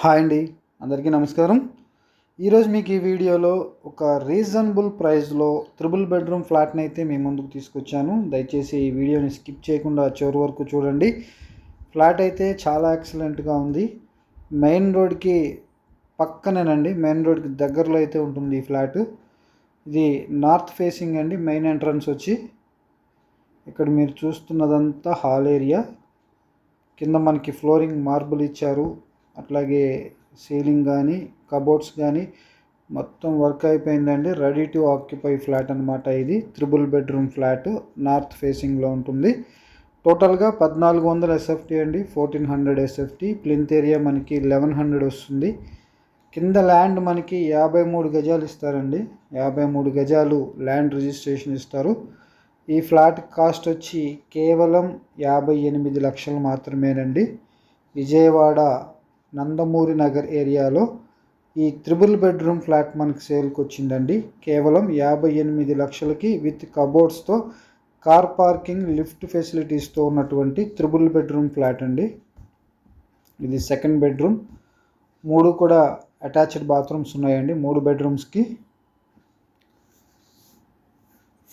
Hi అండి, అందరికీ నమస్కారం. ఈరోజు మీకు ఈ వీడియోలో ఒక రీజనబుల్ ప్రైస్లో త్రిబుల్ బెడ్రూమ్ ఫ్లాట్ని అయితే మీ ముందుకు తీసుకొచ్చాను. దయచేసి ఈ వీడియోని స్కిప్ చేయకుండా చివరి వరకు చూడండి. ఫ్లాట్ అయితే చాలా ఎక్సలెంట్గా ఉంది. మెయిన్ రోడ్కి పక్కనేనండి, మెయిన్ రోడ్కి దగ్గరలో అయితే ఉంటుంది ఈ ఫ్లాట్. ఇది నార్త్ ఫేసింగ్ అండి. మెయిన్ ఎంట్రన్స్ వచ్చి ఇక్కడ మీరు చూస్తున్నదంతా హాల్ ఏరియా. కింద మనకి ఫ్లోరింగ్ మార్బుల్ ఇచ్చారు. అట్లాగే సీలింగ్ కానీ కబోర్డ్స్ కానీ మొత్తం వర్క్ అయిపోయిందండి. రెడీ టు ఆక్యుపై ఫ్లాట్ అనమాట. ఇది త్రిబుల్ బెడ్రూమ్ ఫ్లాట్ నార్త్ ఫేసింగ్లో ఉంటుంది. టోటల్గా 1400 SFT అండి, 1400 SFT. ప్లింత్ ఏరియా మనకి 1100 వస్తుంది. కింద ల్యాండ్ మనకి 53 గజాలు ఇస్తారండి. 53 గజాలు ల్యాండ్ రిజిస్ట్రేషన్ ఇస్తారు. ఈ ఫ్లాట్ కాస్ట్ వచ్చి కేవలం 58 లక్షలు మాత్రమేనండి. విజయవాడ నందమూరి నగర్ ఏరియాలో ఈ త్రిబుల్ బెడ్రూమ్ ఫ్లాట్ మనకి సేల్కి వచ్చిందండి. కేవలం 58 లక్షలకి విత్ కబోర్డ్స్తో, కార్ పార్కింగ్, లిఫ్ట్ ఫెసిలిటీస్తో ఉన్నటువంటి త్రిబుల్ బెడ్రూమ్ ఫ్లాట్ అండి. ఇది సెకండ్ బెడ్రూమ్. 3 కూడా అటాచ్డ్ బాత్రూమ్స్ ఉన్నాయండి 3 బెడ్రూమ్స్కి.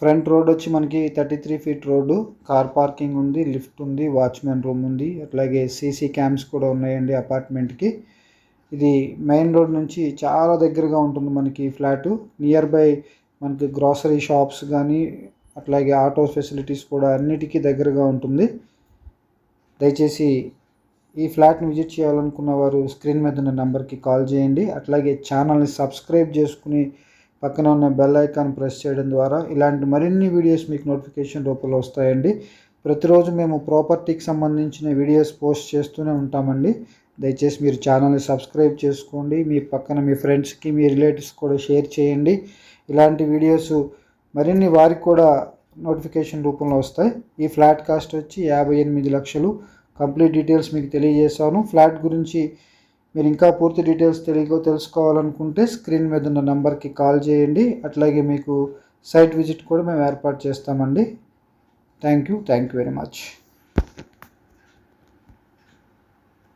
ఫ్రంట్ రోడ్ వచ్చి మనకి 33 ఫీట్ రోడ్డు, కార్ పార్కింగ్ ఉంది, లిఫ్ట్ ఉంది, వాచ్మెన్ రూమ్ ఉంది, అట్లాగే సీసీ క్యామ్స్ కూడా ఉన్నాయండి అపార్ట్మెంట్కి. ఇది మెయిన్ రోడ్ నుంచి చాలా దగ్గరగా ఉంటుంది మనకి ఫ్లాటు. నియర్ బై మనకి గ్రాసరీ షాప్స్ కానీ అట్లాగే ఆటో ఫెసిలిటీస్ కూడా అన్నిటికీ దగ్గరగా ఉంటుంది. దయచేసి ఈ ఫ్లాట్ని విజిట్ చేయాలనుకున్న వారు స్క్రీన్ మీద ఉన్న నెంబర్కి కాల్ చేయండి. అట్లాగే ఛానల్ని సబ్స్క్రైబ్ చేసుకుని పక్కన ఉన్న బెల్ ఐకాన్ ప్రెస్ చేయడం ద్వారా ఇలాంటి మరిన్ని వీడియోస్ మీకు నోటిఫికేషన్ రూపంలో వస్తాయండి. ప్రతిరోజు మేము ప్రాపర్టీకి సంబంధించిన వీడియోస్ పోస్ట్ చేస్తూనే ఉంటామండి. దయచేసి మీరు ఛానల్ని సబ్స్క్రైబ్ చేసుకోండి. మీ పక్కన మీ ఫ్రెండ్స్కి, మీ రిలేటివ్స్ కూడా షేర్ చేయండి. ఇలాంటి వీడియోస్ మరిన్ని వారికి కూడా నోటిఫికేషన్ రూపంలో వస్తాయి. ఈ ఫ్లాట్ కాస్ట్ వచ్చి 58 లక్షలు. కంప్లీట్ డీటెయిల్స్ మీకు తెలియజేశాను. ఫ్లాట్ గురించి మీరు ఇంకా పూర్తి డీటెయిల్స్ తెలుసుకోవాలనుకుంటే స్క్రీన్ మీద ఉన్న నెంబర్కి కాల్ చేయండి. అట్లాగే మీకు సైట్ విజిట్ కూడా మేము ఏర్పాటు చేస్తామండి. Thank you very much.